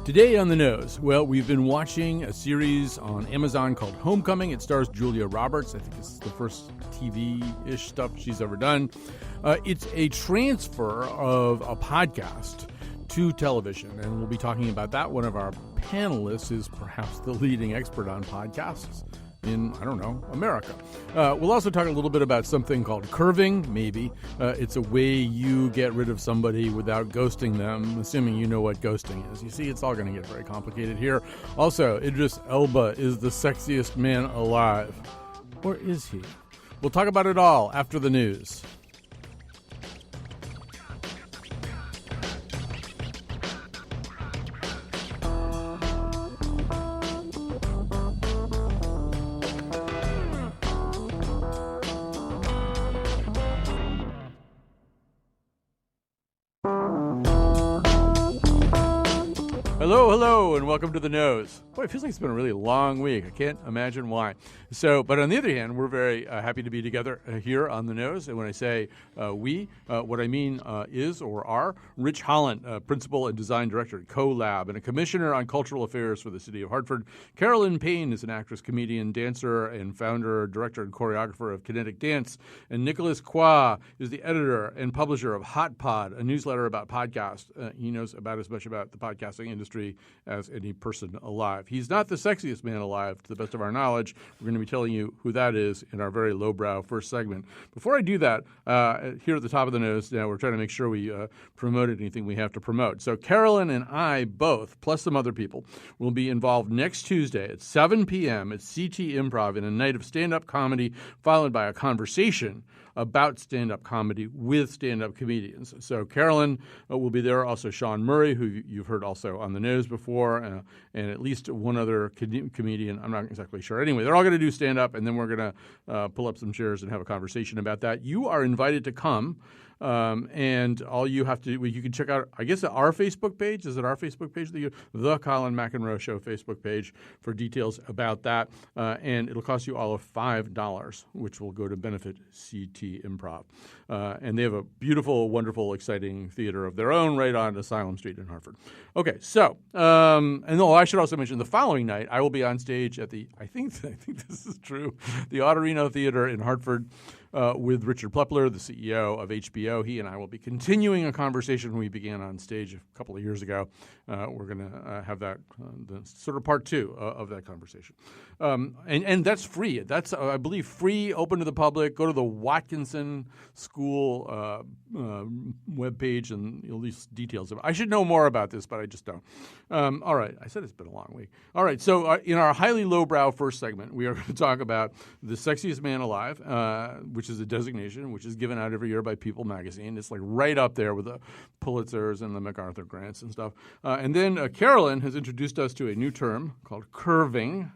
Today on The Nose, well, we've been watching a series on Amazon called Homecoming. It stars Julia Roberts. I think this is the first TV-ish stuff she's ever done. It's a transfer of a podcast to television, and we'll be talking about that. One of our panelists is perhaps the leading expert on podcasts in, I don't know, America. We'll also talk a little bit about something called curving, maybe. It's a way you get rid of somebody without ghosting them, assuming you know what ghosting is. You see, it's all going to get very complicated here. Also, Idris Elba is the sexiest man alive. Or is he? We'll talk about it all after the news. Hello, and welcome to The Nose. Boy, it feels like it's been a really long week. I can't imagine why. But on the other hand, we're very happy to be together here on The Nose. And when I say we, what I mean is or are Rich Holland, Principal and Design Director at CoLab and a Commissioner on Cultural Affairs for the City of Hartford. Carolyn Payne is an actress, comedian, dancer, and founder, director, and choreographer of Kinetic Dance. And Nicholas Qua is the editor and publisher of Hot Pod, a newsletter about podcasts. He knows about as much about the podcasting industry as any person alive. He's not the sexiest man alive, to the best of our knowledge. We're going to be telling you who that is in our very lowbrow first segment. Before I do that, here at the top of the nose, now we're trying to make sure we promoted anything we have to promote. So Carolyn and I both, plus some other people, will be involved next Tuesday at 7 p.m. at CT Improv in a night of stand-up comedy, followed by a conversation about stand-up comedy with stand-up comedians. So Carolyn will be there, also Sean Murray, who you've heard also on The Nose before, and at least one other comedian. I'm not exactly sure. Anyway, they're all going to do stand-up, and then we're going to pull up some chairs and have a conversation about that. You are invited to come. And all you have to do, you can check out, I guess, our Facebook page. Is it our Facebook page? The Colin McEnroe Show Facebook page for details about that. And it'll cost you all of $5, which will go to benefit CT Improv. And they have a beautiful, wonderful, exciting theater of their own right on Asylum Street in Hartford. Okay, so, I should also mention the following night, I will be on stage at I think this is true, the Autorino Theater in Hartford. With Richard Plepler, the CEO of HBO. He and I will be continuing a conversation we began on stage a couple of years ago. We're going to have that the sort of part two of that conversation. And that's free. That's, I believe, free, open to the public. Go to the Watkinson School webpage and you'll leave details of it. I should know more about this, but I just don't. All right. I said it's been a long week. All right. So in our highly lowbrow first segment, we are going to talk about the sexiest man alive, which is a designation which is given out every year by People magazine. It's like right up there with the Pulitzers and the MacArthur Grants and stuff. And then Carolyn has introduced us to a new term called curving.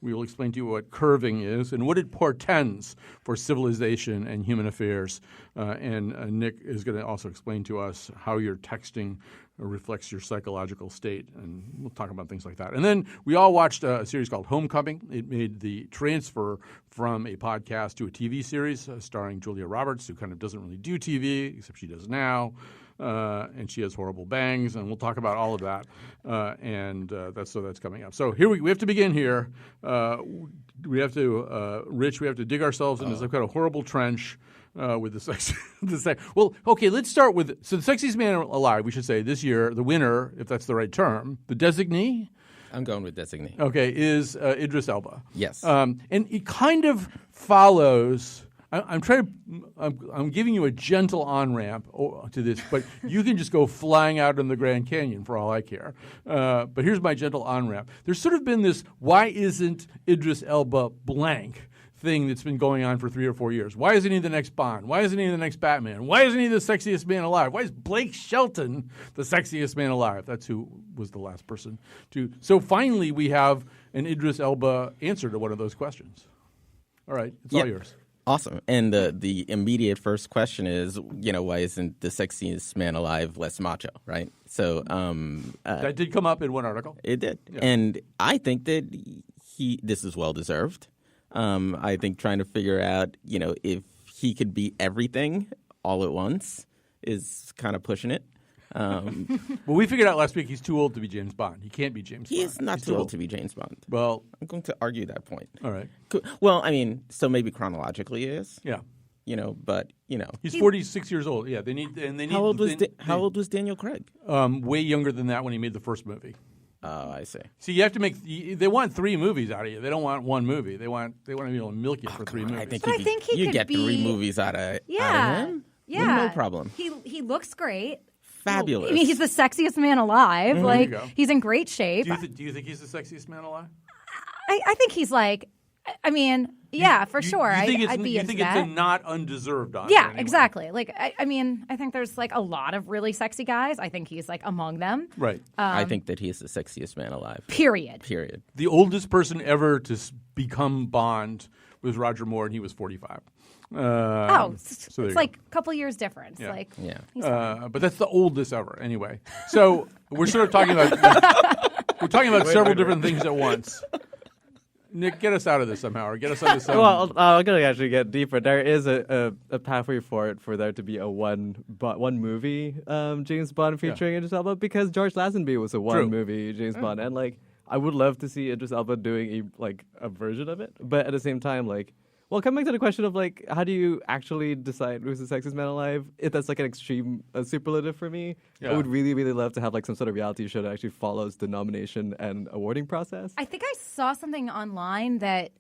We will explain to you what curving is and what it portends for civilization and human affairs. And Nick is going to also explain to us how your texting reflects your psychological state, and we'll talk about things like that. And then we all watched a series called Homecoming. It made the transfer from a podcast to a TV series starring Julia Roberts, who kind of doesn't really do TV, except she does now. And she has horrible bangs, and we'll talk about all of that. That's coming up. So here we have to begin here. We have to, Rich, we have to dig ourselves into some kind of horrible trench with the sex. Well, okay, let's start with the sexiest man alive. We should say this year, the winner, if that's the right term, the designee. I'm going with designee. Okay, is Idris Elba. Yes, and it kind of follows. I'm giving you a gentle on-ramp to this, but you can just go flying out in the Grand Canyon for all I care. But here's my gentle on-ramp. There's sort of been this why isn't Idris Elba blank thing that's been going on for 3 or 4 years. Why isn't he the next Bond? Why isn't he the next Batman? Why isn't he the sexiest man alive? Why is Blake Shelton the sexiest man alive? That's who was the last person to. So finally we have an Idris Elba answer to one of those questions. All right, it's all yours. Awesome. And the immediate first question is, why isn't the sexiest man alive less macho, right? So that did come up in one article. It did. Yeah. And I think that this is well-deserved. I think trying to figure out, if he could be everything all at once is kind of pushing it. Well, we figured out last week he's too old to be James Bond. He can't be James Bond. He is not too old to be James Bond. Well, I'm going to argue that point. all right. Well, I mean, so maybe chronologically he is. Yeah. But He's 46 years old. Yeah, they need. How old was Daniel Craig? Way younger than that when he made the first movie. Oh, I see. See, you have to make. They want 3 movies out of you. They don't want 1 movie. They want to be able to milk you for 3 movies. I think he could get be... 3 movies out of him. Yeah, no problem. He looks great. Fabulous. I mean, he's the sexiest man alive. Like, he's in great shape. Do you think he's the sexiest man alive? I think he's like. I mean, yeah, for sure. I'd be into that. You think it's a not undeserved honor? Yeah, anyway. exactly. Like, I mean, I think there's like a lot of really sexy guys. I think he's like among them. Right. I think that he's the sexiest man alive. Period. The oldest person ever to become Bond was Roger Moore, and he was 45. It's like a couple years difference. Yeah. Like, Yeah. But that's the oldest ever. Anyway, so we're sort of talking about several different things at once. Nick, get us out of this somehow, or get us out of some. Well, I'm going to actually get deeper. There is a pathway for it for there to be a one movie James Bond featuring Idris Elba, because George Lazenby was a one movie James Bond, and like I would love to see Idris Elba doing a version of it, but at the same time, like. Well, coming to the question of, like, how do you actually decide who's the sexiest man alive? If that's, like, an extreme superlative for me, I would really, really love to have, like, some sort of reality show that actually follows the nomination and awarding process. I think I saw something online that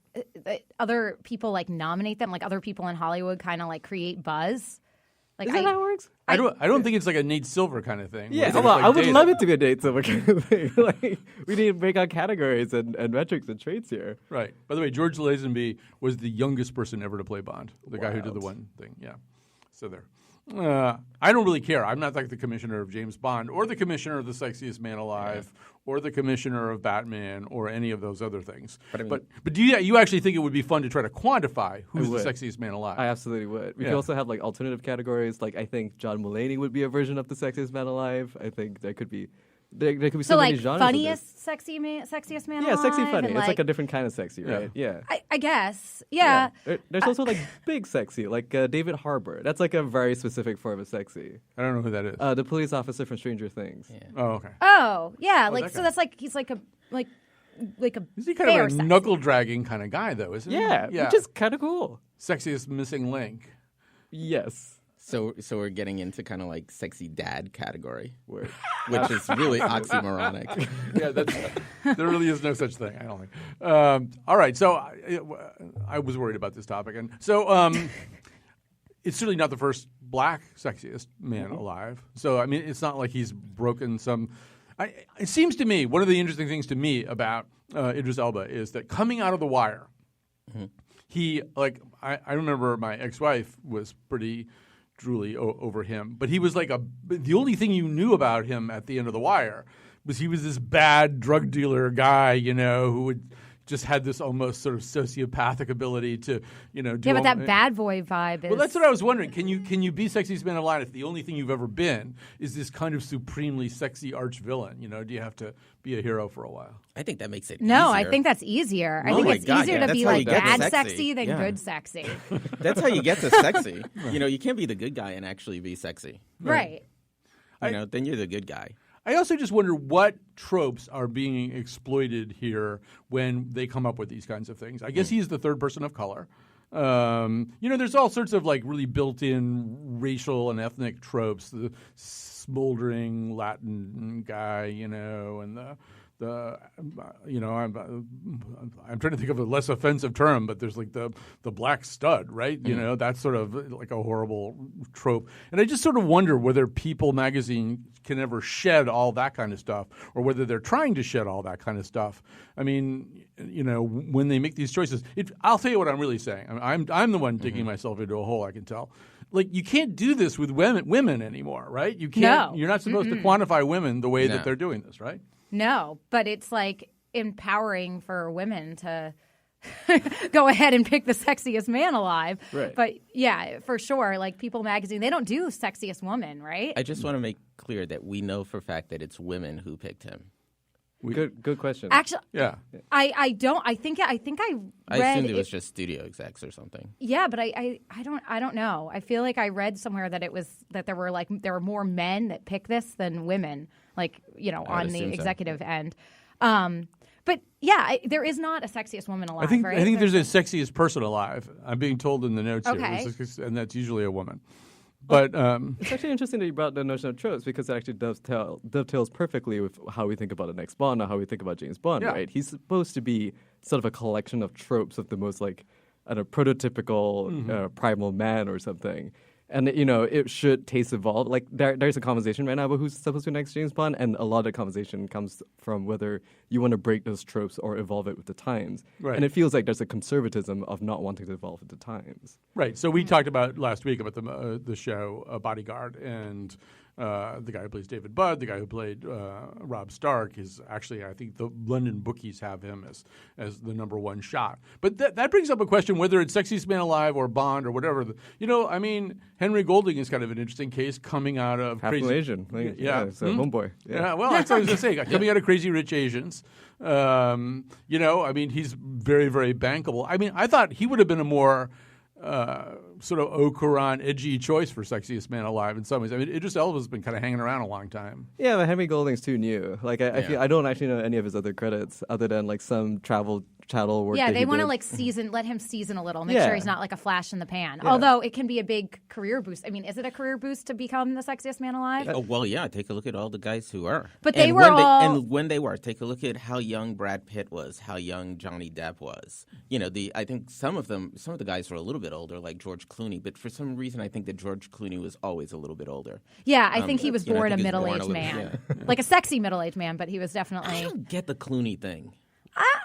other people, like, nominate them, like, other people in Hollywood kind of, like, create buzz. Like, Is that how it works? I don't think it's like a Nate Silver kind of thing. Yeah, well, I would love it to be a Nate Silver kind of thing. Like, we need to break out categories and metrics and traits here. Right. By the way, George Lazenby was the youngest person ever to play Bond. The guy who did the one thing. Yeah. So there. I don't really care. I'm not like the commissioner of James Bond or the commissioner of the Sexiest Man Alive or the commissioner of Batman or any of those other things. But do you actually think it would be fun to try to quantify who's the sexiest man alive? I absolutely would. We could also have like alternative categories. Like I think John Mulaney would be a version of the sexiest man alive. I think there could be there could be so many genres. Funniest sexiest man alive. Yeah, sexy funny. It's like a different kind of sexy, right? Yeah. I guess. Yeah. There's also like big sexy, like David Harbour. That's like a very specific form of sexy. I don't know who that is. The police officer from Stranger Things. Yeah. Oh, okay. Oh, yeah. Oh, like that so guy. that's like he's like a Is he kind of a sexy. knuckle dragging kind of guy though, isn't he? Yeah, which is kind of cool. Sexiest missing link. Yes. So we're getting into kind of like sexy dad category, which is really oxymoronic. Yeah, there really is no such thing, I don't think. All right, so I was worried about this topic. And so it's certainly not the first black sexiest man alive. So, I mean, it's not like he's broken some... it seems to me, one of the interesting things to me about Idris Elba is that coming out of The Wire, he, like, I remember my ex-wife was pretty... drooly over him, but he was like the only thing you knew about him at the end of The Wire was he was this bad drug dealer guy, who would just had this almost sort of sociopathic ability to, do but that bad boy vibe is... Well, that's what I was wondering. Can you be sexiest man alive if the only thing you've ever been is this kind of supremely sexy arch villain? Do you have to be a hero for a while? I think that makes it No, easier. I think that's easier. I Oh think my it's God, easier yeah. to be That's how like you get bad sexy. sexy than Yeah. good sexy. That's how you get to sexy. You can't be the good guy and actually be sexy. Right. Then you're the good guy. I also just wonder what tropes are being exploited here when they come up with these kinds of things. I guess he's the third person of color. There's all sorts of like really built-in racial and ethnic tropes. The smoldering Latin guy, and I'm trying to think of a less offensive term, but there's like the black stud, right? That's sort of like a horrible trope. And I just sort of wonder whether People magazine can ever shed all that kind of stuff, or whether they're trying to shed all that kind of stuff. I mean, when they make these choices, I'll tell you what I'm really saying. I'm the one digging myself into a hole, I can tell. Like, you can't do this with women anymore, right? You can't. No. You're not supposed to quantify women the way that they're doing this, right? No, but it's like empowering for women to go ahead and pick the sexiest man alive. Right. But yeah, for sure, like People magazine, they don't do sexiest woman, right? I just want to make clear that we know for a fact that it's women who picked him. Good question. Actually, Yeah. I don't. I think I I read. assumed it was just studio execs or something. Yeah, but I don't know. I feel like I read somewhere that there were more men that pick this than women, like, you know, on the assume so. executive end. But yeah, there is not a sexiest woman alive. Right? I think there's a sexiest person alive. I'm being told in the notes Okay. here, and that's usually a woman. But It's actually interesting that you brought the notion of tropes because it actually dovetails perfectly with how we think about the next Bond or how we think about James Bond, Yeah. right? He's supposed to be sort of a collection of tropes of the most like I don't know, prototypical primal man or something. And, you know, it should taste evolved. Like, there's a conversation right now about who's supposed to be next James Bond, and a lot of the conversation comes from whether you want to break those tropes or evolve it with the times. Right. And it feels like there's a conservatism of not wanting to evolve with the times. right. So we talked about last week about the show Bodyguard, and the guy who plays David Budd, the guy who played Rob Stark, is actually, I think the London bookies have him as the number one shot. But that brings up a question whether it's Sexiest Man Alive or Bond or whatever. You know, I mean, Henry Golding is kind of an interesting case coming out of Half Crazy Malaysian. Like, Yeah. It's a homeboy. Yeah, well, that's what I was going to say. Coming out of Crazy Rich Asians, you know, I mean, he's very, very bankable. I mean, I thought he would have been a more sort of au courant, edgy choice for Sexiest Man Alive in some ways. I mean, Idris Elba's been kind of hanging around a long time. Yeah, but Henry Golding's too new. Like, I feel I don't actually know any of his other credits other than like some travel work. Yeah, that they he want to did. like let him season a little, make Yeah. sure he's not like a flash in the pan. Although it can be a big career boost. I mean, is it a career boost to become the sexiest man alive? Oh, well, yeah. Take a look at all the guys who are. But they And were all- and when they were. Take a look at how young Brad Pitt was, how young Johnny Depp was. You know, I think some of the guys were a little bit older, like George Clooney. But for some reason, I think that George Clooney was always a little bit older. Yeah, I think he was you know, I born a think he was born middle-aged a man. little- Like a sexy middle-aged man, but he was I definitely... don't get the Clooney thing.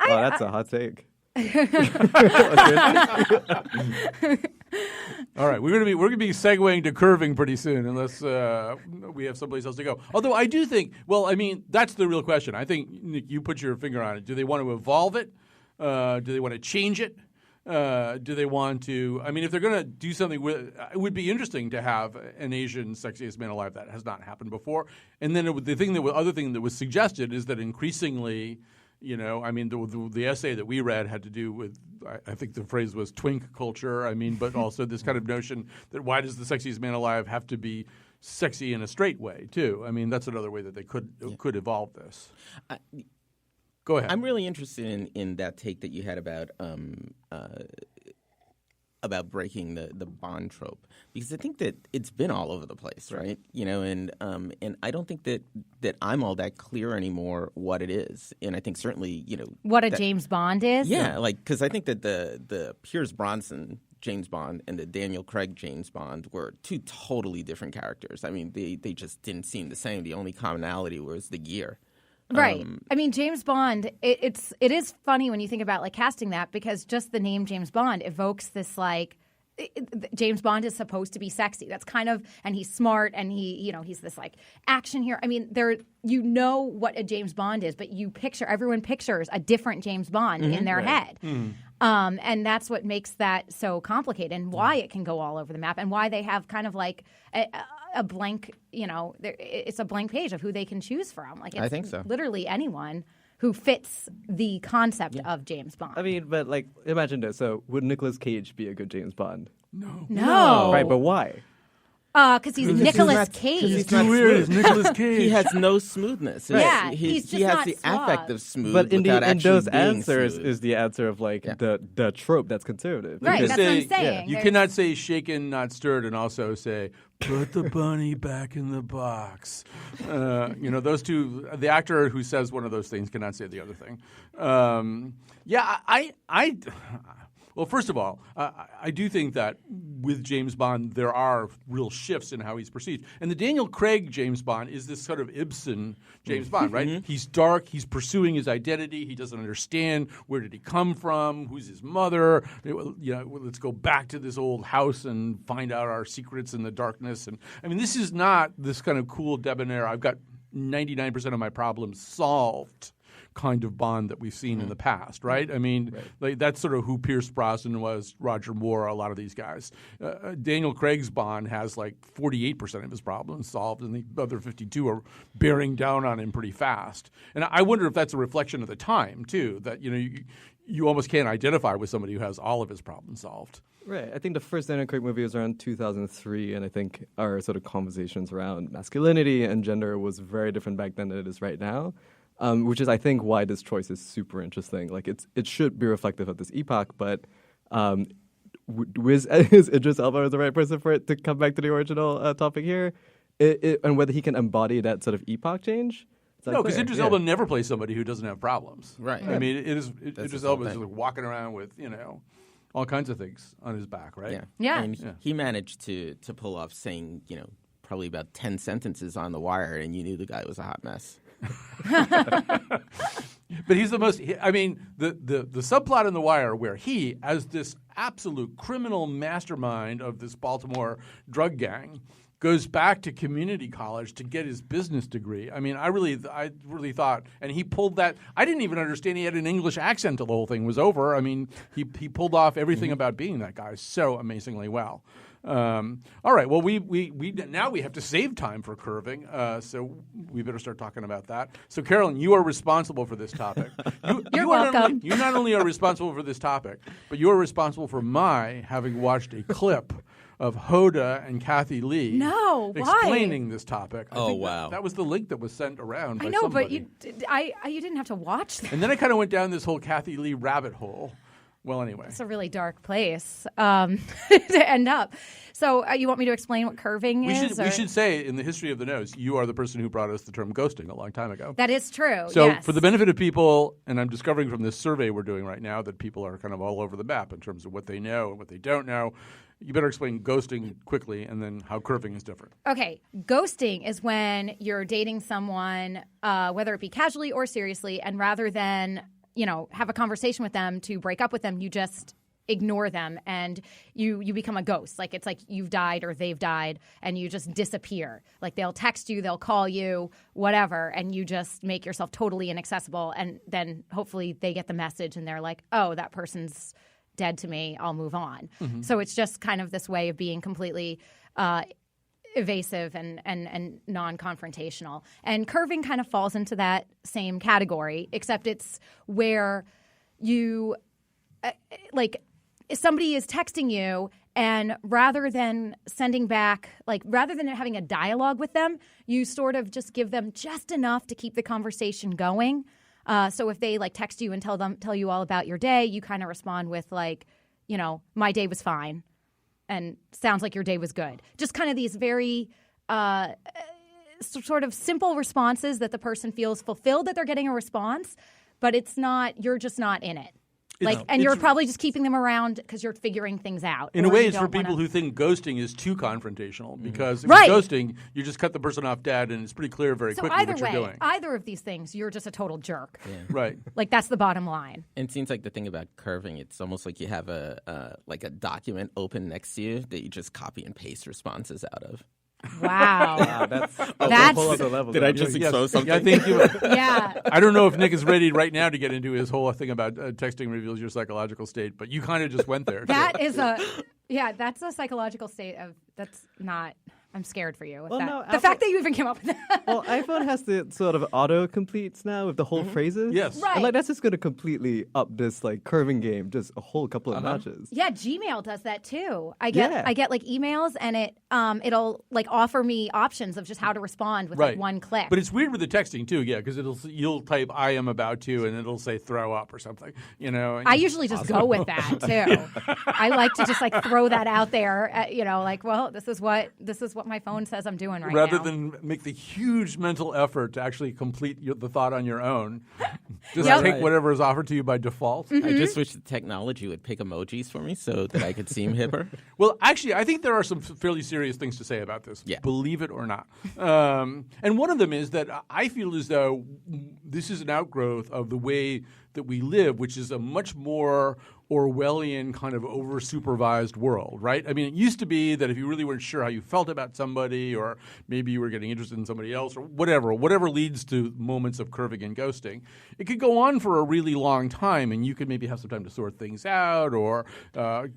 Wow, that's a hot take. All right, we're gonna be segueing to curving pretty soon, unless we have someplace else to go. Although I do think, well, I mean, that's the real question. I think, Nick, you put your finger on it. Do they want to evolve it? Do they want to change it? Do they want to? I mean, if they're going to do something with, it would be interesting to have an Asian sexiest man alive. That has not happened before. And then the other thing that was suggested is that increasingly, you know, I mean, the essay that we read had to do with, I think the phrase was twink culture. I mean, but also this kind of notion that why does the sexiest man alive have to be sexy in a straight way too? I mean, that's another way that they could evolve this. Go ahead. I'm really interested in that take that you had about breaking the Bond trope, because I think that it's been all over the place, right? You know, and I don't think that I'm all that clear anymore what it is, and I think certainly, you know, What a James Bond is? yeah, like, because I think that the Pierce Brosnan James Bond and the Daniel Craig James Bond were two totally different characters. I mean, they just didn't seem the same. The only commonality was the gear. Right. I mean, James Bond, it is funny when you think about like casting that, because just the name James Bond evokes this like James Bond is supposed to be sexy. That's kind of, and he's smart, and he's this like action hero. I mean, you know what a James Bond is, but everyone pictures a different James Bond in their head. And that's what makes that so complicated, and why it can go all over the map, and why they have kind of like a blank, you know, it's a blank page of who they can choose from. Like, it's I think so. Literally anyone who fits the concept of James Bond. I mean, but like, imagine this. So, would Nicolas Cage be a good James Bond? No. Right, but why? Because he's Nicolas Cage. He's Too weird. It's Nicolas Cage. He has no smoothness. Yeah, he he's just has not the suave. affect of smooth, But in without actually those being answers smooth. is the answer of like the trope that's conservative. Right, You that's what I'm say- saying. You There's- cannot say shaken, not stirred, and also say, put the bunny back in the box. You know, those two, the actor who says one of those things cannot say the other thing. Well, first of all, I do think that with James Bond, there are real shifts in how he's perceived. And the Daniel Craig James Bond is this sort of Ibsen James Bond, right? He's dark. He's pursuing his identity. He doesn't understand where did he come from, who's his mother. You know, let's go back to this old house and find out our secrets in the darkness. And I mean, this is not this kind of cool debonair, I've got 99% of my problems solved kind of Bond that we've seen in the past, right? I mean, like, that's sort of who Pierce Brosnan was, Roger Moore, a lot of these guys. Daniel Craig's Bond has like 48% of his problems solved, and the other 52 are bearing down on him pretty fast. And I wonder if that's a reflection of the time, too, that, you almost can't identify with somebody who has all of his problems solved. Right. I think the first Daniel Craig movie was around 2003, and I think our sort of conversations around masculinity and gender was very different back then than it is right now, which is, I think, why this choice is super interesting. Like, it should be reflective of this epoch, but is Idris Elba the right person for it to come back to the original topic here? And whether he can embody that sort of epoch change? No, because Idris Elba never plays somebody who doesn't have problems. Right. I mean, Idris Elba is like walking around with, all kinds of things on his back, right? Yeah. Yeah. And he managed to pull off saying, probably about 10 sentences on The Wire, and you knew the guy was a hot mess. But he's the most. I mean, the subplot in The Wire where he, as this absolute criminal mastermind of this Baltimore drug gang, goes back to community college to get his business degree. I mean, I really thought, and he pulled that. I didn't even understand he had an English accent until the whole thing was over. I mean, he pulled off everything about being that guy so amazingly well. All right. Well, we now we have to save time for curving, so we better start talking about that. So, Carolyn, you are responsible for this topic. You're welcome. You not only are responsible for this topic, but you are responsible for my having watched a clip of Hoda and Kathy Lee explaining this topic. Oh, wow. That was the link that was sent around by I know, somebody. but you didn't have to watch that. And then I kind of went down this whole Kathy Lee rabbit hole. Well, anyway. It's a really dark place to end up. So you want me to explain what curving is? We should say, in the history of the nose, you are the person who brought us the term ghosting a long time ago. That is true, So yes. for the benefit of people, and I'm discovering from this survey we're doing right now that people are kind of all over the map in terms of what they know and what they don't know, you better explain ghosting quickly and then how curving is different. Okay. Ghosting is when you're dating someone, whether it be casually or seriously, and rather than have a conversation with them to break up with them, you just ignore them and you become a ghost. Like, it's like you've died or they've died and you just disappear. Like, they'll text you, they'll call you, whatever, and you just make yourself totally inaccessible. And then hopefully they get the message and they're like, oh, that person's dead to me, I'll move on. Mm-hmm. So it's just kind of this way of being completely evasive and non-confrontational. And curving kind of falls into that same category, except it's where you, if somebody is texting you and rather than sending back, rather than having a dialogue with them, you sort of just give them just enough to keep the conversation going. So if they text you and tell you all about your day, you kind of respond with my day was fine. And sounds like your day was good. Just kind of these very sort of simple responses that the person feels fulfilled that they're getting a response, but you're just not in it. And you're probably just keeping them around because you're figuring things out. In a way, it's for people who think ghosting is too confrontational because if Right. you're ghosting, you just cut the person off dead and it's pretty clear very quickly what you're doing. Either of these things, you're just a total jerk. Yeah. Right. That's the bottom line. And it seems like the thing about curving, it's almost like you have a document open next to you that you just copy and paste responses out of. Wow. That's That's- a whole other level. Did I just Yes. expose something? Yeah, I think Yeah. I don't know if Nick is ready right now to get into his whole thing about texting reveals your psychological state, but you kind of just went there. That is that's a psychological state of, that's not, I'm scared for you. With Well, that. no, the Apple- fact that you even came up with that. Well, iPhone has the sort of auto-completes now with the whole phrases. Yes. Right. And that's just going to completely up this curving game just a whole couple of notches. Yeah, Gmail does that too. I get Yeah. emails and it'll offer me options of just how to respond with Right. one click. But it's weird with the texting too, yeah, because you'll type "I am about to" and it'll say "throw up" or something, and I usually just go with that too. I like to just throw that out there. Well, this is what my phone says I'm doing right rather now. than make the huge mental effort to actually complete the thought on your own. Just Yep. take whatever is offered to you by default. I just wish the technology would pick emojis for me so that I could seem hipper. Well, actually, I think there are some fairly serious things to say about this, Yeah. believe it or not. And one of them is that I feel as though this is an outgrowth of the way that we live, which is a much more Orwellian kind of over-supervised world, right? I mean, it used to be that if you really weren't sure how you felt about somebody, or maybe you were getting interested in somebody else, or whatever leads to moments of curving and ghosting, it could go on for a really long time, and you could maybe have some time to sort things out or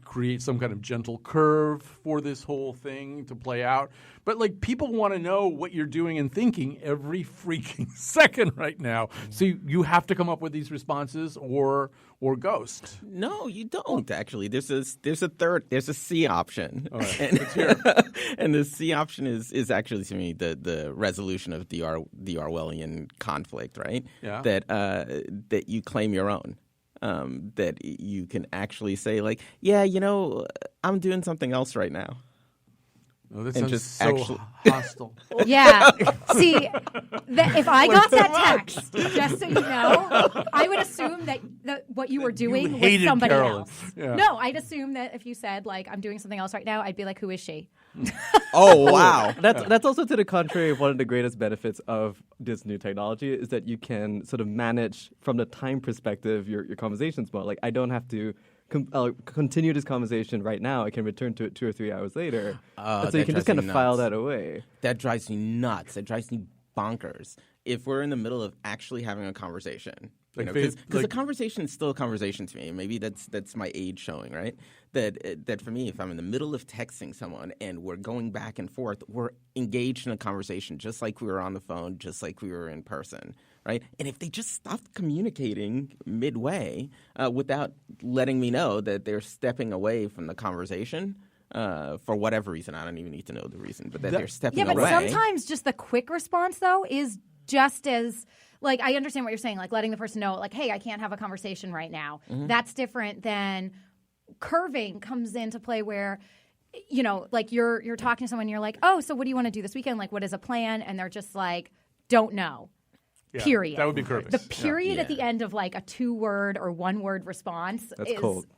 create some kind of gentle curve for this whole thing to play out. But like, people want to know what you're doing and thinking every freaking second right now. So you have to come up with these responses or ghost. No, you don't actually. There's a C option. All right, and, let's hear it. and the C option is actually, to me, the resolution of the Orwellian conflict, right? Yeah. That you claim your own. That you can actually say, like, yeah, I'm doing something else right now. Oh, that And sounds just so actually- hostile. Yeah. See, if I got that text, just so you know, I would assume that what you were doing was hated somebody Carolyn. else. Yeah. No, I'd assume that if you said, like, I'm doing something else right now, I'd be like, who is she? Oh, wow. That's also to the contrary of one of the greatest benefits of this new technology is that you can sort of manage from the time perspective your conversations more. Like, I don't have to continue this conversation right now. I can return to it 2 or 3 hours later. And so you can just kind of file that away. That drives me nuts. That drives me bonkers. If we're in the middle of actually having a conversation, because a conversation is still a conversation to me. Maybe that's my age showing, right? That for me, if I'm in the middle of texting someone and we're going back and forth, we're engaged in a conversation just like we were on the phone, just like we were in person, right? And if they just stopped communicating midway without letting me know that they're stepping away from the conversation for whatever reason, I don't even need to know the reason, but that they're stepping away. Yeah, but sometimes just the quick response, though, is just as, like, I understand what you're saying, like letting the person know, like, hey, I can't have a conversation right now. Mm-hmm. That's different than curving comes into play where, like you're talking to someone and you're like, oh, so what do you want to do this weekend? Like, what is a plan? And they're just like, don't know. Yeah, period. That would be curving. The period at the end of like a 2-word or 1-word response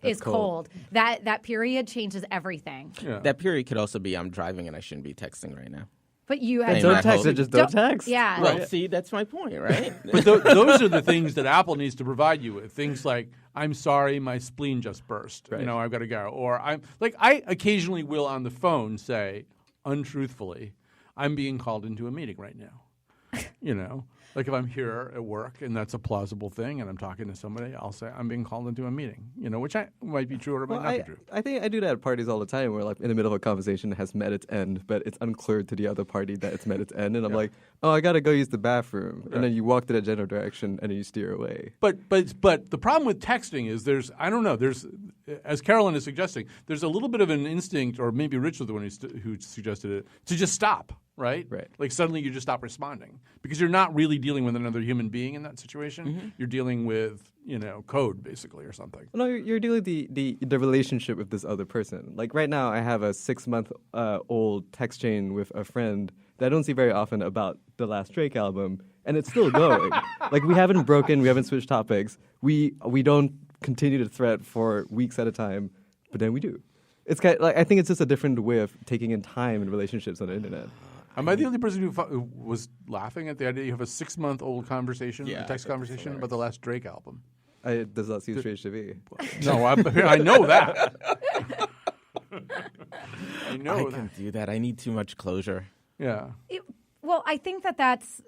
is cold. That period changes everything. Yeah. That period could also be I'm driving and I shouldn't be texting right now. But you have Don't text it, just don't text. Yeah. Well, see, that's my point, right? But those are the things that Apple needs to provide you with. Things like, I'm sorry, my spleen just burst. Right. I've got to go. Or I occasionally will on the phone say, untruthfully, I'm being called into a meeting right now. Like if I'm here at work and that's a plausible thing and I'm talking to somebody, I'll say I'm being called into a meeting, which might be true or might not be true. I think I do that at parties all the time where like in the middle of a conversation it has met its end, but it's unclear to the other party that it's met its end. And I'm like, oh, I got to go use the bathroom. And then you walk to the general direction and then you steer away. But the problem with texting is there's, as Carolyn is suggesting, there's a little bit of an instinct, or maybe Rich was the one who suggested it, to just stop. Right? Like suddenly you just stop responding because you're not really dealing with another human being in that situation. Mm-hmm. You're dealing with, code basically or something. No, you're dealing with the relationship with this other person. Like right now I have a 6-month old text chain with a friend that I don't see very often about the last Drake album, and it's still going. Like we haven't broken, we haven't switched topics. We don't continue to thread for weeks at a time, but then we do. It's kind of, like I think it's just a different way of taking in time in relationships on the internet. Am I the only person who was laughing at the idea you have a 6-month-old conversation, a text conversation about the last Drake album? It does not seem strange to me. No, I know that. I can't do that. I need too much closure. Yeah. Well, I think that's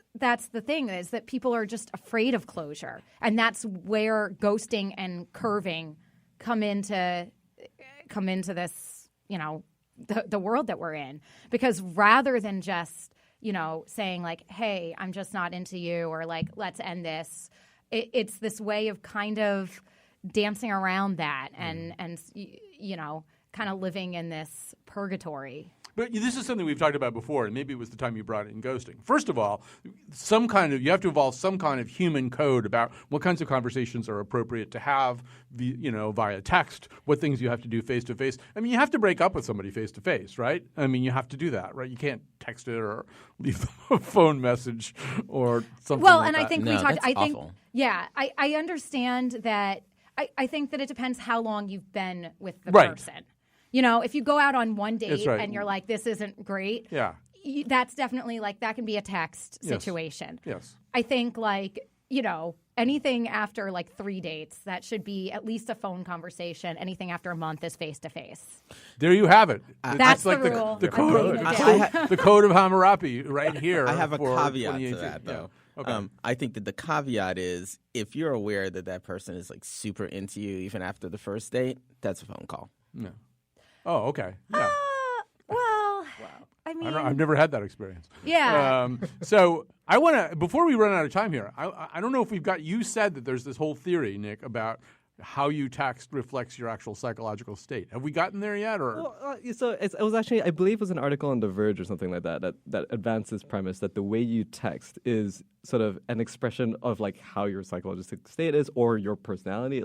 the thing is that people are just afraid of closure, and that's where ghosting and curving come into this, the world that we're in, because rather than just, saying like, hey, I'm just not into you, or like, let's end this, it's this way of kind of dancing around that and kind of living in this purgatory. But this is something we've talked about before, and maybe it was the time you brought in ghosting. First of all, you have to evolve some kind of human code about what kinds of conversations are appropriate to have, via text, what things you have to do face to face. I mean, you have to break up with somebody face to face, right? I mean, you have to do that, right? You can't text it or leave them a phone message or something. Well, like and that. I think we talked. I think awful. Yeah, I understand that. I think that it depends how long you've been with the person. If you go out on one date and you're like, this isn't great, that's definitely like that can be a text situation. Yes. I think like, anything after like 3 dates, that should be at least a phone conversation. Anything after a month is face-to-face. There you have it. That's like the rule. The I'm code, writing it down. the code of Hammurabi right here. I have a for caveat to 2018. that, though. Yeah. Okay. I think that the caveat is if you're aware that that person is like super into you even after the first date, that's a phone call. No. Oh, okay. Yeah. Well, I mean, I've never had that experience. Yeah. So I want to, before we run out of time here, I don't know if you said that there's this whole theory, Nick, about how you text reflects your actual psychological state. Have we gotten there yet? Or Well, so it was actually, I believe it was an article on The Verge or something like that advances premise that the way you text is sort of an expression of like how your psychological state is or your personality.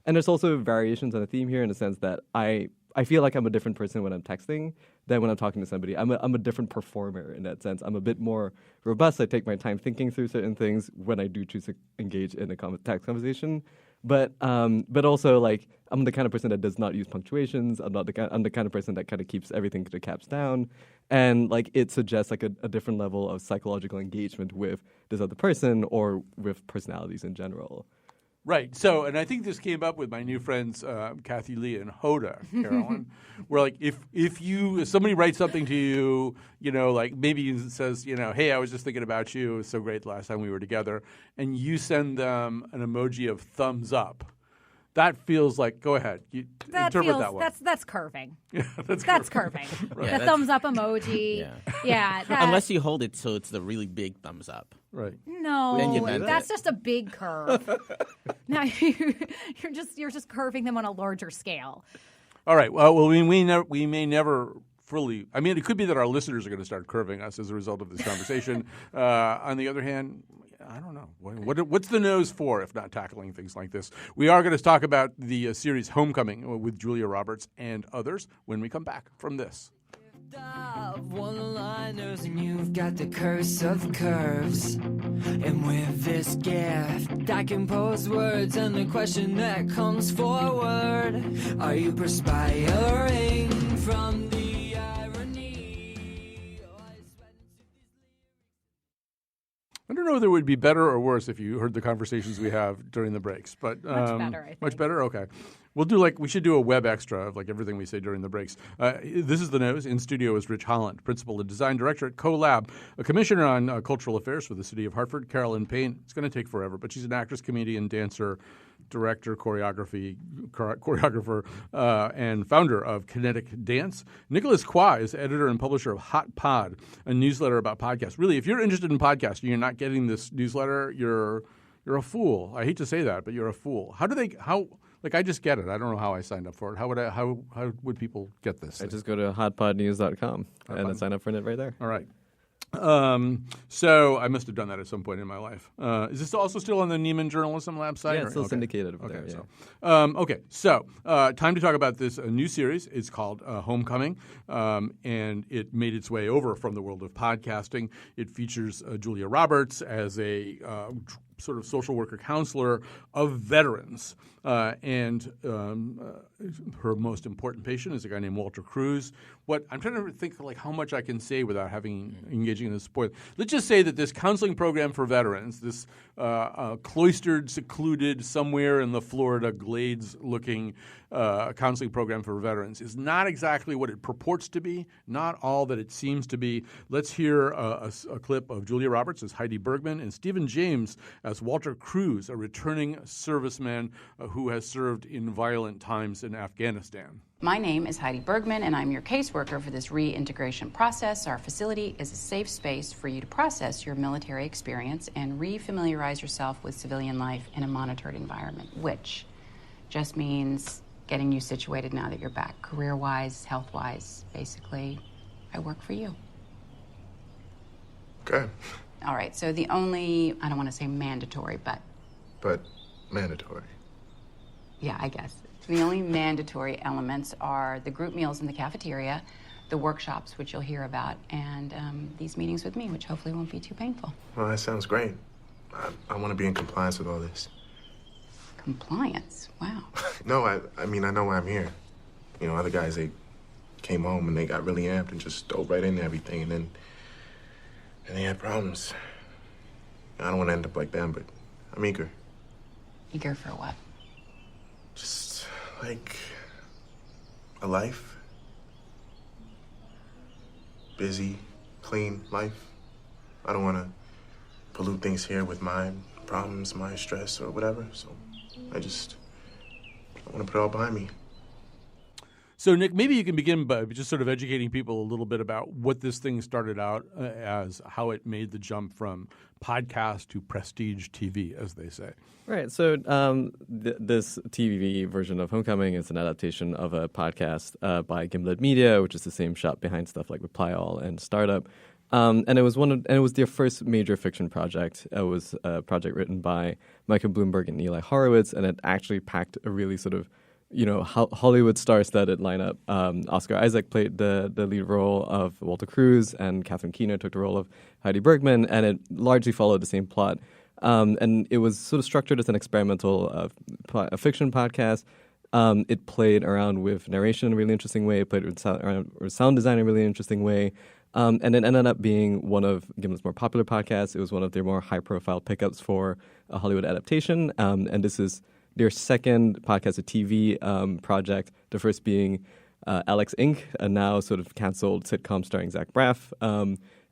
And there's also variations on the theme here in the sense that I feel like I'm a different person when I'm texting than when I'm talking to somebody. I'm a different performer in that sense. I'm a bit more robust. I take my time thinking through certain things when I do choose to engage in a text conversation. But also like I'm the kind of person that does not use punctuations. I'm the kind of person that kind of keeps everything to caps down, and like it suggests like a different level of psychological engagement with this other person or with personalities in general. right. So, and I think this came up with my new friends Kathy Lee and Hoda, Carolyn, where like if somebody writes something to you, like maybe it says, hey, I was just thinking about you. It was so great the last time we were together, and you send them an emoji of thumbs up. That feels like, go ahead. You interpret that one. That's curving. Yeah, That's curving. Yeah, the thumbs up emoji. Yeah. Unless you hold it so it's the really big thumbs up. Right. No, Then you meant that's it. just a big curve. Now you're just curving them on a larger scale. All right. Well, we may never fully. I mean, it could be that our listeners are going to start curving us as a result of this conversation. On the other hand, I don't know. What's the nose for if not tackling things like this? We are going to talk about the series Homecoming with Julia Roberts and others when we come back from this. One-liners and you've got the curse of curves. And with this gift, I compose words and the question that comes forward: are you perspiring from the irony? I don't know whether it would be better or worse if you heard the conversations we have during the breaks, but Much better, I think. Much better. Okay, we should do a web extra of like everything we say during the breaks. This is The Nose. In studio is Rich Holland, principal and design director at CoLab, a commissioner on cultural affairs for the city of Hartford. Carolyn Payne. It's going to take forever, but she's an actress, comedian, dancer, director, choreographer, and founder of Kinetic Dance. Nicholas Kwa is editor and publisher of Hot Pod, a newsletter about podcasts. Really, if you're interested in podcasting, you're not getting this newsletter, you're a fool. I hate to say that, but you're a fool. I just get it. I don't know how I signed up for it. How would people get this? I just go to hotpodnews.com and I sign up for it right there. All right. So I must have done that at some point in my life. Is this also still on the Neiman Journalism Lab site? Yeah, it's still syndicated over there. So time to talk about this new series. It's called Homecoming, and it made its way over from the world of podcasting. It features Julia Roberts as a sort of social worker counselor of veterans. And her most important patient is a guy named Walter Cruz. I'm trying to think like how much I can say without engaging in a spoiler. Let's just say that this counseling program for veterans, this cloistered, secluded, somewhere in the Florida glades-looking counseling program for veterans is not exactly what it purports to be, not all that it seems to be. Let's hear a clip of Julia Roberts as Heidi Bergman and Stephen James as Walter Cruz, a returning serviceman who has served in violent times in Afghanistan. My name is Heidi Bergman, and I'm your caseworker for this reintegration process. Our facility is a safe space for you to process your military experience and refamiliarize yourself with civilian life in a monitored environment, which just means getting you situated now that you're back, career-wise, health-wise. Basically, I work for you. Okay. All right, so the only, I don't want to say mandatory, But mandatory. yeah, I guess. The only mandatory elements are the group meals in the cafeteria, the workshops, which you'll hear about, and these meetings with me, which hopefully won't be too painful. Well, that sounds great. I want to be in compliance with all this. Compliance? Wow. No, I mean, I know why I'm here. Other guys, they came home and they got really amped and just dove right into everything, and they had problems. I don't want to end up like them, but I'm eager. Eager for what? Just like a life. Busy, clean life. I don't want to pollute things here with my problems, my stress, or whatever. So I want to put it all behind me. So, Nick, maybe you can begin by just sort of educating people a little bit about what this thing started out as, how it made the jump from podcast to prestige TV, as they say. Right. So this TV version of Homecoming is an adaptation of a podcast by Gimlet Media, which is the same shop behind stuff like Reply All and Startup. And it was their first major fiction project. It was a project written by Michael Bloomberg and Eli Horowitz, and it actually packed a really sort of Hollywood star-studded lineup. Oscar Isaac played the lead role of Walter Cruz, and Catherine Keener took the role of Heidi Bergman, and it largely followed the same plot. And it was sort of structured as an experimental fiction podcast. It played around with narration in a really interesting way. It played around with sound design in a really interesting way. And it ended up being one of Gimlet's more popular podcasts. It was one of their more high-profile pickups for a Hollywood adaptation. And this is their second podcast, a TV project, the first being Alex Inc., a now sort of canceled sitcom starring Zach Braff.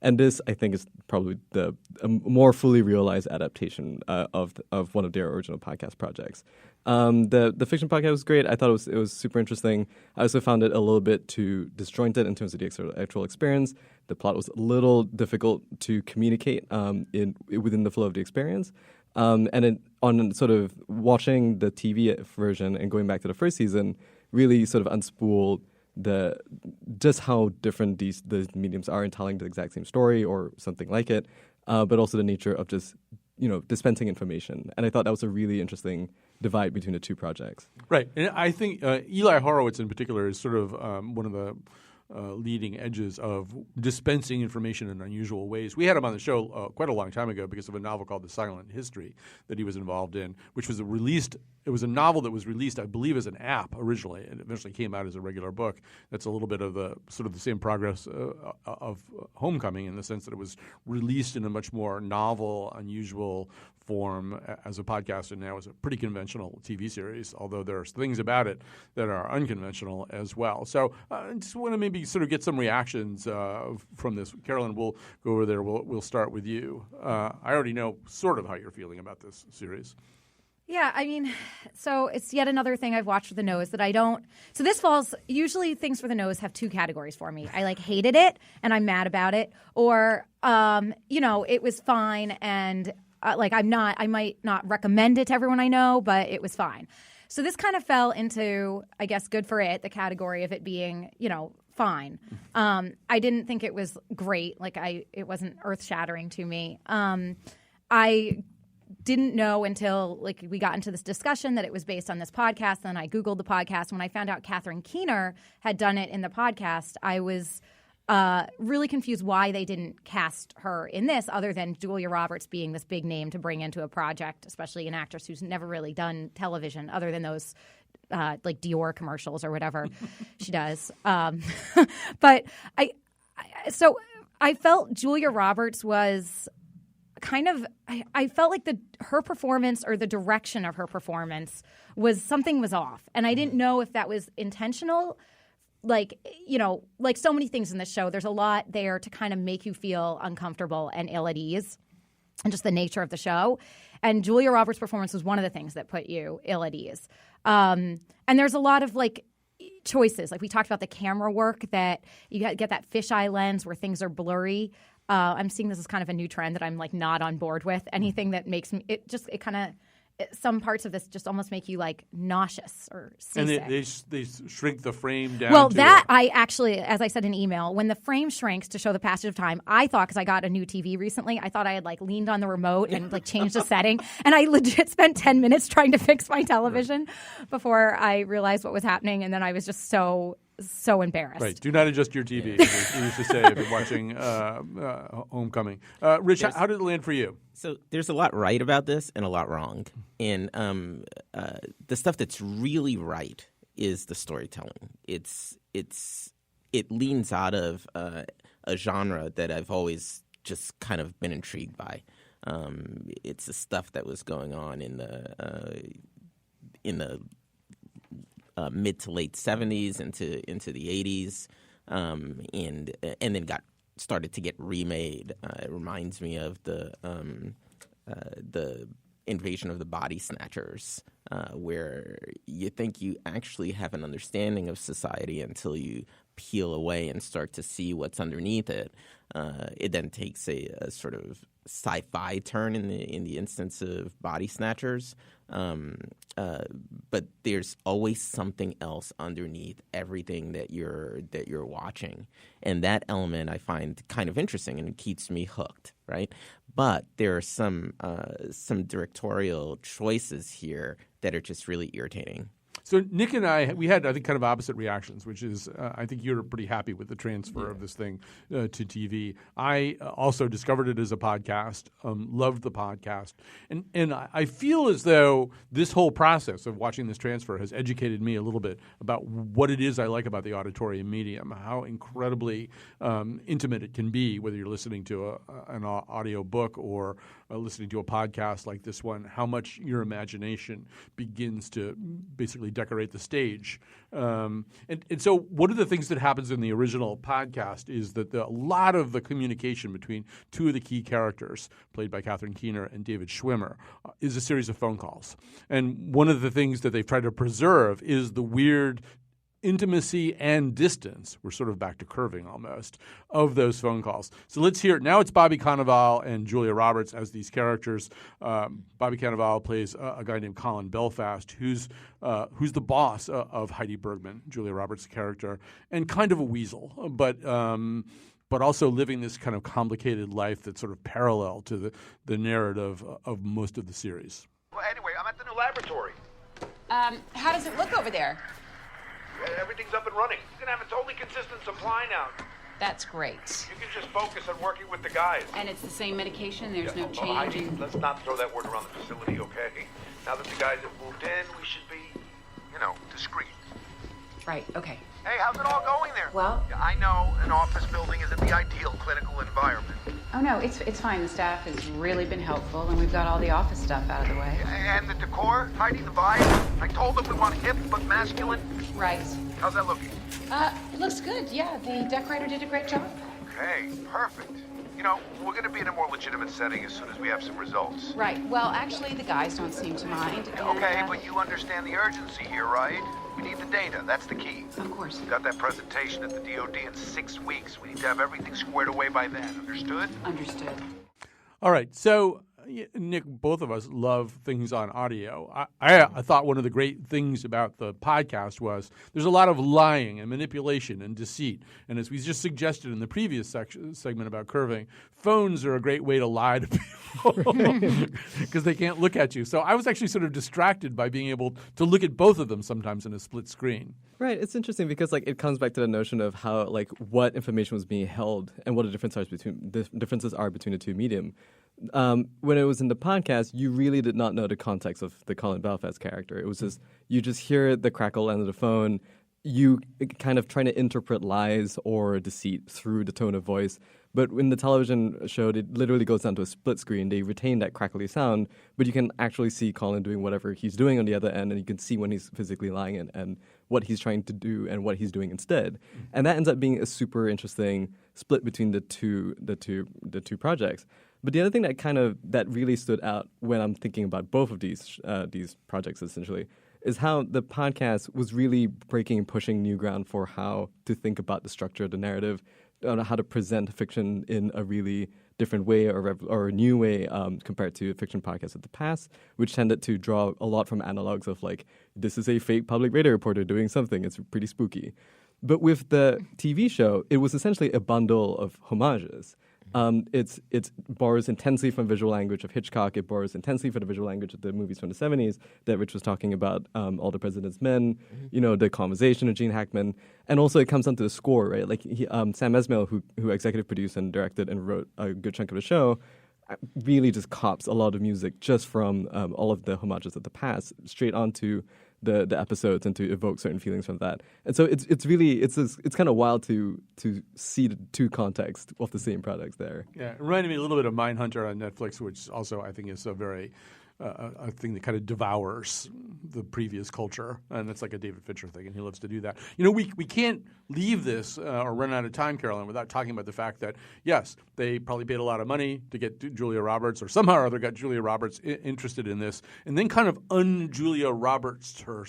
And this, I think, is probably a more fully realized adaptation of one of their original podcast projects. The fiction podcast was great. I thought it was super interesting. I also found it a little bit too disjointed in terms of the actual experience. The plot was a little difficult to communicate within the flow of the experience. On sort of watching the TV version and going back to the first season, really sort of unspooled just how different the mediums are in telling the exact same story or something like it, but also the nature of just dispensing information. And I thought that was a really interesting divide between the two projects. Right, and I think Eli Horowitz in particular is sort of one of the leading edges of dispensing information in unusual ways. We had him on the show quite a long time ago because of a novel called The Silent History that he was involved in, which was it was a novel that was released, I believe, as an app originally, and eventually came out as a regular book. That's a little bit of the sort of the same progress of Homecoming in the sense that it was released in a much more novel, unusual form as a podcast, and now is a pretty conventional TV series, although there are things about it that are unconventional as well. So I just want to maybe sort of get some reactions from this. Carolyn, we'll go over there. We'll start with you. I already know sort of how you're feeling about this series. Yeah, I mean, so it's yet another thing I've watched for the nose that I don't. So this falls, usually things for the nose have two categories for me. I hated it and I'm mad about it, or, it was fine and I might not recommend it to everyone I know, but it was fine. So this kind of fell into, I guess, good for it, the category of it being, fine. I didn't think it was great. It wasn't earth-shattering to me. I didn't know until we got into this discussion that it was based on this podcast. Then I Googled the podcast. When I found out Catherine Keener had done it in the podcast, I was really confused why they didn't cast her in this, other than Julia Roberts being this big name to bring into a project, especially an actress who's never really done television other than those Dior commercials or whatever she does. But I felt Julia Roberts was kind of I felt like her performance or the direction of her performance something was off, and I didn't know if that was intentional. Like so many things in this show, there's a lot there to kind of make you feel uncomfortable and ill at ease, and just the nature of the show. And Julia Roberts' performance was one of the things that put you ill at ease. And there's a lot of choices. We talked about the camera work, that you get that fisheye lens where things are blurry. I'm seeing this as kind of a new trend that I'm not on board with. Anything that makes me some parts of this just almost make you nauseous or seasick. And they shrink the frame down. Well, I actually, as I said in email, when the frame shrinks to show the passage of time, I thought, because I got a new TV recently, I thought I had leaned on the remote and changed the setting, and I legit spent 10 minutes trying to fix my television before I realized what was happening, and then I was just so embarrassed. Right. Do not adjust your TV, we used to say if you're watching Homecoming. Rich, how did it land for you? So there's a lot right about this and a lot wrong. And the stuff that's really right is the storytelling. It leans out of a genre that I've always just kind of been intrigued by. It's the stuff that was going on in the mid to late 70s into the 80s, and then started to get remade. It reminds me of the Invasion of the Body Snatchers, where you think you actually have an understanding of society until you peel away and start to see what's underneath it. It then takes a sort of sci-fi turn in the instance of Body Snatchers, but there's always something else underneath everything that you're watching, and that element I find kind of interesting and it keeps me hooked, right? But there are some directorial choices here that are just really irritating. So Nick and I, we had, I think, kind of opposite reactions, which is I think you're pretty happy with the transfer of this thing to TV. I also discovered it as a podcast, loved the podcast. And I feel as though this whole process of watching this transfer has educated me a little bit about what it is I like about the auditorium medium, how incredibly intimate it can be, whether you're listening to an audio book or listening to a podcast like this one, how much your imagination begins to basically decorate the stage. And so one of the things that happens in the original podcast is that a lot of the communication between two of the key characters, played by Catherine Keener and David Schwimmer, is a series of phone calls. And one of the things that they've tried to preserve is the weird intimacy and distance, we're sort of back to curving almost, of those phone calls. So let's hear it. Now it's Bobby Cannavale and Julia Roberts as these characters. Bobby Cannavale plays a guy named Colin Belfast, who's the boss of Heidi Bergman, Julia Roberts' character, and kind of a weasel, but also living this kind of complicated life that's sort of parallel to the narrative of most of the series. Well, anyway, I'm at the new laboratory. How does it look over there? Everything's up and running. You're gonna have a totally consistent supply now. That's great. You can just focus on working with the guys. And it's the same medication? There's no change? Heidi, let's not throw that word around the facility, okay? Now that the guys have moved in, we should be, discreet. Right, okay. Hey, how's it all going there? Well, I know an office building isn't the ideal clinical environment. oh no, it's fine. The staff has really been helpful, and we've got all the office stuff out of the way. And the decor, Heidi, the vibe. I told them we want hip but masculine. Right. How's that looking? It looks good, yeah. The decorator did a great job. Okay, perfect. We're going to be in a more legitimate setting as soon as we have some results. Right. Well, actually, the guys don't seem to mind. Okay, but you understand the urgency here, right? We need the data. That's the key. Of course. Got that presentation at the DOD in 6 weeks. We need to have everything squared away by then. Understood? Understood. All right. So, Nick, both of us love things on audio. I thought one of the great things about the podcast was there's a lot of lying and manipulation and deceit. And as we just suggested in the previous segment about curving, phones are a great way to lie to people because they can't look at you. So I was actually sort of distracted by being able to look at both of them sometimes in a split screen. Right. It's interesting because it comes back to the notion of how what information was being held and what the differences are between the two medium. When it was in the podcast, you really did not know the context of the Colin Belfast character. It was just, you just hear the crackle end of the phone, you kind of trying to interpret lies or deceit through the tone of voice. But in the television show, it literally goes down to a split screen. They retain that crackly sound, but you can actually see Colin doing whatever he's doing on the other end, and you can see when he's physically lying and what he's trying to do and what he's doing instead. And that ends up being a super interesting split between the two projects. But the other thing that really stood out when I'm thinking about both of these projects essentially is how the podcast was really breaking and pushing new ground for how to think about the structure of the narrative, how to present fiction in a really different way or a new way compared to fiction podcasts of the past, which tended to draw a lot from analogs of this is a fake public radio reporter doing something. It's pretty spooky. But with the TV show, it was essentially a bundle of homages. It borrows intensely from visual language of Hitchcock. It borrows intensely from the visual language of the movies from the 70s that Rich was talking about, All the President's Men, the Conversation of Gene Hackman. And also it comes down to the score, right? Sam Esmail, who executive produced and directed and wrote a good chunk of the show, really just cops a lot of music just from all of the homages of the past straight onto the episodes and to evoke certain feelings from that. And so it's really kind of wild to see the two contexts of the same products there. Yeah, it reminded me a little bit of Mindhunter on Netflix, which also I think is a very a thing that kind of devours the previous culture, and it's like a David Fincher thing, and he loves to do that. You know, we can't leave this or run out of time, Carolyn, without talking about the fact that, yes, they probably paid a lot of money to get Julia Roberts, or somehow or other got Julia Roberts interested in this, and then kind of un-Julia Roberts her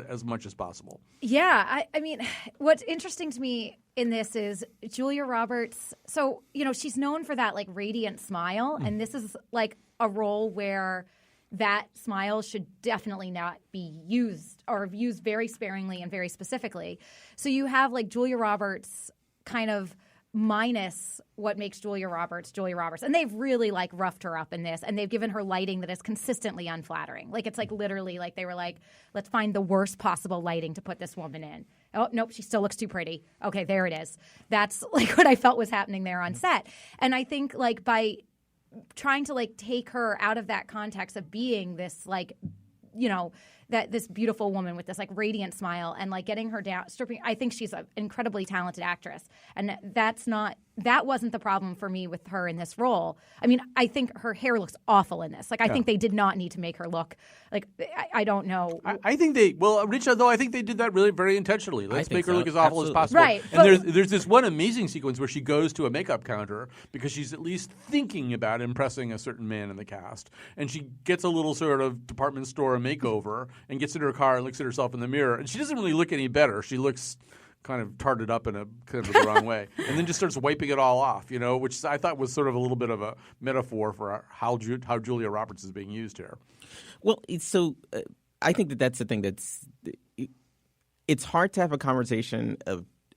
as much as possible. Yeah, I mean, what's interesting to me in this is Julia Roberts. So, you know, she's known for that like radiant smile, and this is like a role where that smile should definitely not be used, or used very sparingly and very specifically. So you have like Julia Roberts kind of minus what makes Julia Roberts. And they've really like roughed her up in this, and they've given her lighting that is consistently unflattering. Like it's like literally like they were like, let's find the worst possible lighting to put this woman in. Oh, nope, she still looks too pretty. Okay, there it is. That's like what I felt was happening there on set. And I think like by trying to like take her out of that context of being this like, you know, that this beautiful woman with this like radiant smile and like getting her down, stripping. I think she's an incredibly talented actress, and that wasn't the problem for me with her in this role. I mean, I think her hair looks awful in this. Like, I think they did not need to make her look like I don't know. I think Richard, though, I think they did that really very intentionally. Let's make her look as awful as possible. Right. And there's this one amazing sequence where she goes to a makeup counter because she's at least thinking about impressing a certain man in the cast, and she gets a little sort of department store makeover and gets in her car and looks at herself in the mirror, and she doesn't really look any better. She looks kind of tarted up in a kind of the wrong way, and then just starts wiping it all off, you know, which I thought was sort of a little bit of a metaphor for how Julia Roberts is being used here. Well, I think that's the thing it's hard to have a conversation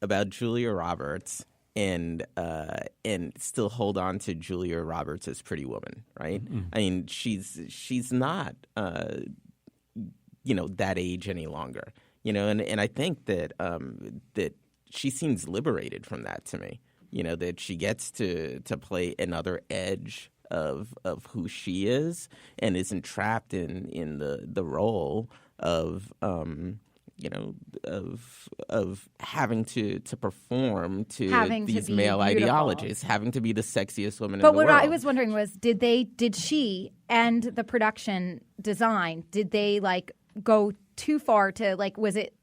about Julia Roberts and still hold on to Julia Roberts as Pretty Woman, right? Mm-hmm. I mean, she's not that age any longer. You know, and I think that that she seems liberated from that to me. You know, that she gets to play another edge of who she is and isn't trapped in the role of having to perform to these male ideologies, having to be the sexiest woman in the world. But what I was wondering was, did she and the production design, did they like go too far to like, was it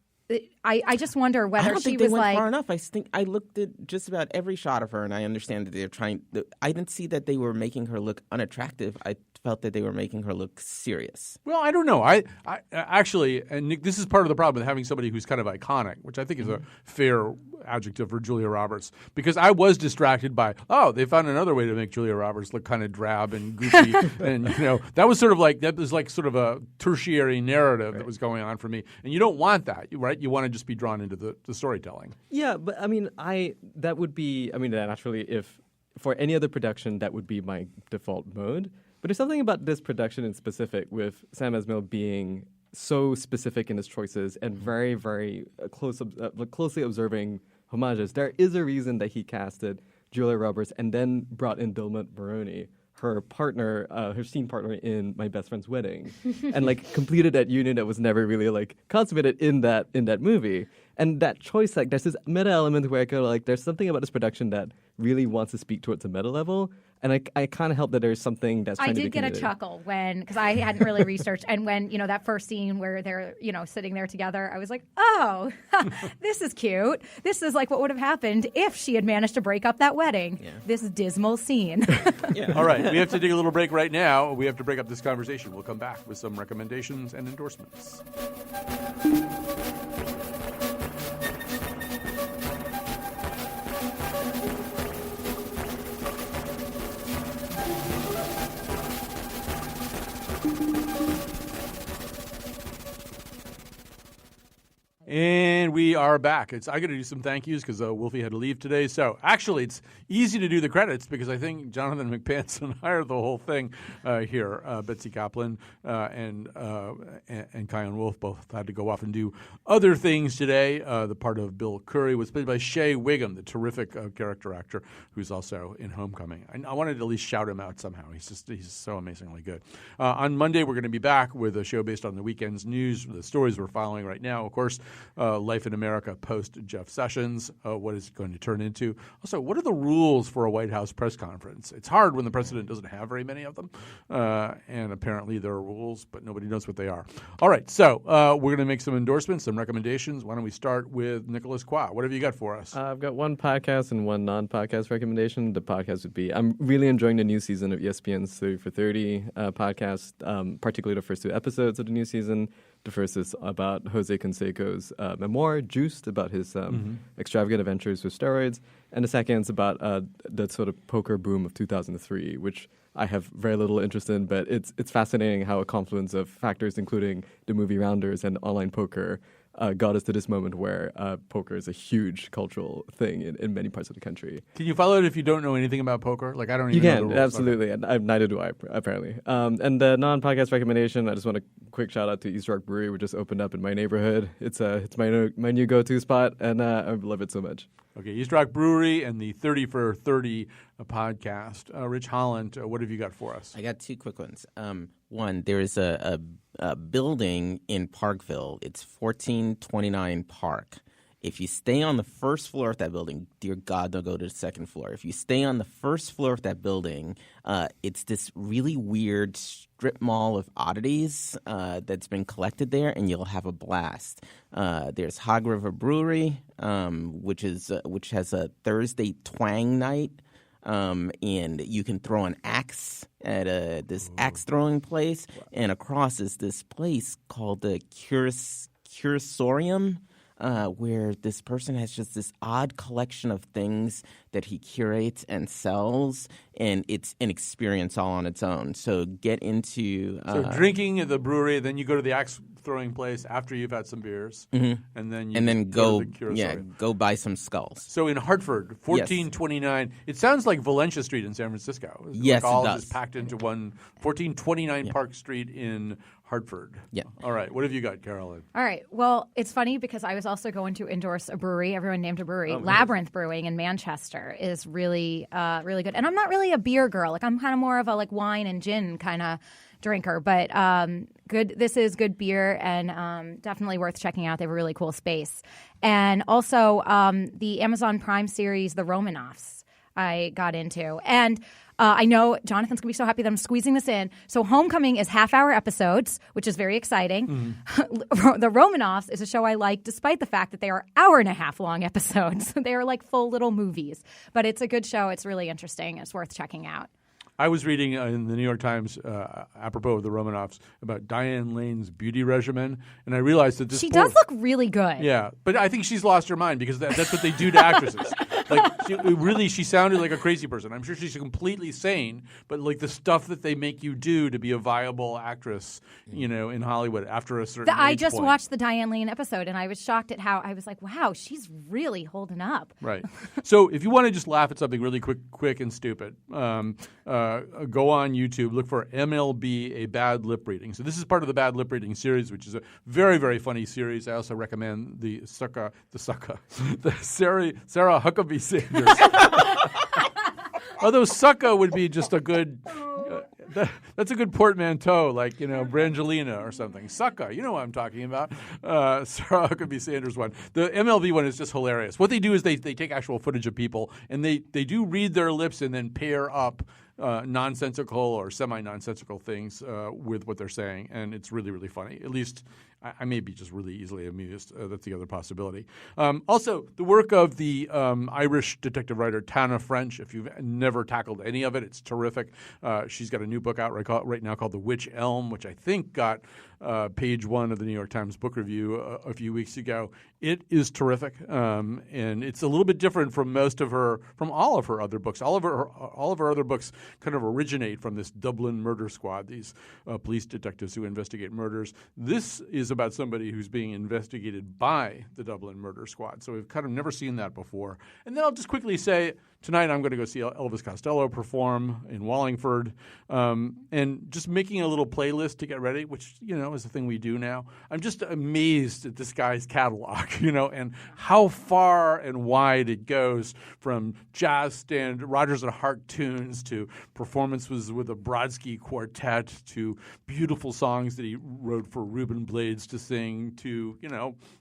I just wonder whether I don't she think was they went like far enough. I think I looked at just about every shot of her, and I understand that they're trying. I didn't see that they were making her look unattractive. I felt that they were making her look serious. Well, I don't know. I actually, and Nick, this is part of the problem with having somebody who's kind of iconic, which I think is a fair adjective for Julia Roberts, because I was distracted by, they found another way to make Julia Roberts look kind of drab and goofy, and that was sort of like sort of a tertiary narrative that was going on for me, and you don't want that, right? You want to just be drawn into the storytelling. Yeah, but I mean, naturally, if for any other production, that would be my default mode. But there's something about this production in specific, with Sam Esmail being so specific in his choices and very, very closely observing homages. There is a reason that he casted Julia Roberts and then brought in Dermot Mulroney, her partner, her scene partner in My Best Friend's Wedding, and like completed that union that was never really like consummated in that movie. And that choice, like, there's this meta element where I go like, there's something about this production that really wants to speak towards a meta level. And I kind of hope that there's something that's trying to be I did get a chuckle because I hadn't really researched. And when, that first scene where they're, sitting there together, I was like, oh, this is cute. This is like what would have happened if she had managed to break up that wedding. Yeah. This dismal scene. Yeah. All right. We have to take a little break right now. We have to break up this conversation. We'll come back with some recommendations and endorsements. And And we are back. I got to do some thank yous because Wolfie had to leave today. So actually, it's easy to do the credits because I think Jonathan McPanson hired the whole thing here. Betsy Kaplan and Kion Wolf both had to go off and do other things today. The part of Bill Curry was played by Shea Wiggum, the terrific character actor who's also in Homecoming. I wanted to at least shout him out somehow. He's so amazingly good. On Monday, we're going to be back with a show based on the weekend's news, the stories we're following right now. Of course, Life in America post Jeff Sessions, what is it going to turn into? Also, what are the rules for a White House press conference? It's hard when the president doesn't have very many of them, and apparently there are rules, but nobody knows what they are. All right, so we're going to make some endorsements, some recommendations. Why don't we start with Nicholas Qua? What have you got for us? I've got one podcast and one non-podcast recommendation. The podcast would be, I'm really enjoying the new season of ESPN's 30 for 30 podcast, particularly the first 2 episodes of the new season. The first is about Jose Canseco's memoir, Juiced, about his extravagant adventures with steroids. And the second is about the sort of poker boom of 2003, which I have very little interest in, but it's fascinating how a confluence of factors, including the movie Rounders and online poker, got us to this moment where poker is a huge cultural thing in many parts of the country. Can you follow it if you don't know anything about poker? Like, I don't even you know can, the rules. absolutely. And neither do I, apparently. And the non-podcast recommendation, I just want a quick shout out to East Rock Brewery, which just opened up in my neighborhood. It's my new go-to spot, and I love it so much. Okay, East Rock Brewery and the 30 for 30 podcast. Rich Holland, what have you got for us? I got 2 quick ones. One, there is a building in Parkville. It's 1429 Park. If you stay on the first floor of that building, dear God, don't go to the second floor. If you stay on the first floor of that building, it's this really weird strip mall of oddities that's been collected there, and you'll have a blast. There's Hog River Brewery, which has a Thursday twang night. And you can throw an axe at this axe throwing place. Wow. And across is this place called the Cursorium, where this person has just this odd collection of things that he curates and sells, and it's an experience all on its own. So get into so drinking at the brewery, then you go to the axe throwing place after you've had some beers, and then go buy some skulls. So in Hartford, 1429. It sounds like Valencia Street in San Francisco. Yes, like all it does. Just packed into one. 1429 Park Street in Hartford. Yeah. All right. What have you got, Carolyn? All right. Well, it's funny because I was also going to endorse a brewery. Everyone named a brewery. Labyrinth Brewing in Manchester is really, really good. And I'm not really a beer girl. Like, I'm kind of more of a wine and gin kind of drinker. But good. This is good beer and definitely worth checking out. They have a really cool space. And also the Amazon Prime series, The Romanoffs, I got into. And I know Jonathan's going to be so happy that I'm squeezing this in. So Homecoming is half-hour episodes, which is very exciting. The Romanoffs is a show I like despite the fact that they are hour-and-a-half-long episodes. They are like full little movies. But it's a good show. It's really interesting. It's worth checking out. I was reading in the New York Times, apropos of the Romanoffs, about Diane Lane's beauty regimen, and I realized that she does look really good. Yeah, but I think she's lost her mind because that's what they do to actresses. Like, she sounded like a crazy person. I'm sure she's completely sane, but like the stuff that they make you do to be a viable actress, in Hollywood after a certain I age just point. watched the Diane Lane episode, and I was shocked at how I was like, wow, she's really holding up. Right. So if you want to just laugh at something really quick and stupid, go on YouTube, look for MLB, A Bad Lip Reading. So this is part of the Bad Lip Reading series, which is a very, very funny series. I also recommend the Sarah Huckabee Sanders. Although Sucka would be just a good, that's a good portmanteau, like, Brangelina or something. Sucka, you know what I'm talking about. Sarah Huckabee Sanders one. The MLB one is just hilarious. What they do is they take actual footage of people, and they do read their lips and then pair up nonsensical or semi-nonsensical things with what they're saying, and it's really, really funny. At least I may be just really easily amused. That's the other possibility. Also, the work of the Irish detective writer Tana French. If you've never tackled any of it, it's terrific. She's got a new book out right now called The Witch Elm, which I think got page 1 of the New York Times Book Review a few weeks ago. It is terrific, and it's a little bit different from all of her other books. All of her other books kind of originate from this Dublin murder squad, these police detectives who investigate murders. This is about somebody who's being investigated by the Dublin murder squad. So we've kind of never seen that before. And then I'll just quickly say, tonight I'm going to go see Elvis Costello perform in Wallingford, and just making a little playlist to get ready, which, is a thing we do now. I'm just amazed at this guy's catalog, and how far and wide it goes, from jazz stand Rodgers and Hart tunes to performances with a Brodsky quartet to beautiful songs that he wrote for Reuben Blades to sing to,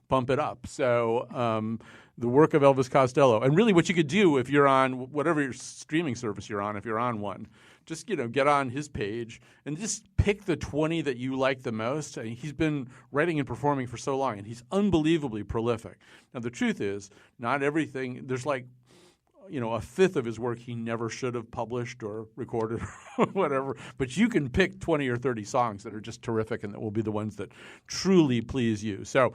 pump it up. So the work of Elvis Costello. And really what you could do if you're on whatever your streaming service you're on, if you're on one, just, get on his page and just pick the 20 that you like the most. I mean, he's been writing and performing for so long, and he's unbelievably prolific. Now, the truth is, not everything – there's like – a fifth of his work he never should have published or recorded or whatever. But you can pick 20 or 30 songs that are just terrific and that will be the ones that truly please you. So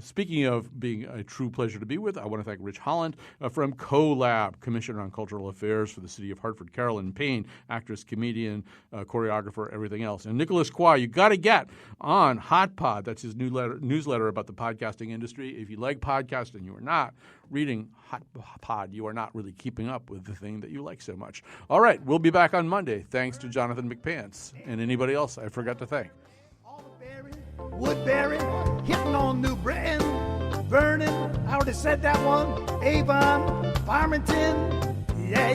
speaking of being a true pleasure to be with, I want to thank Rich Holland from CoLab, Commissioner on Cultural Affairs for the City of Hartford, Carolyn Payne, actress, comedian, choreographer, everything else. And Nicholas Quah, you got to get on Hot Pod. That's his newsletter about the podcasting industry. If you like podcasting, you are not reading Hot Pod, you are not really keeping up with the thing that you like so much. All right, we'll be back on Monday. Thanks to Jonathan McPants and anybody else I forgot to thank. Woodbury, hitting on New Britain, Vernon, I already said that one, Avon, Farmington, yeah.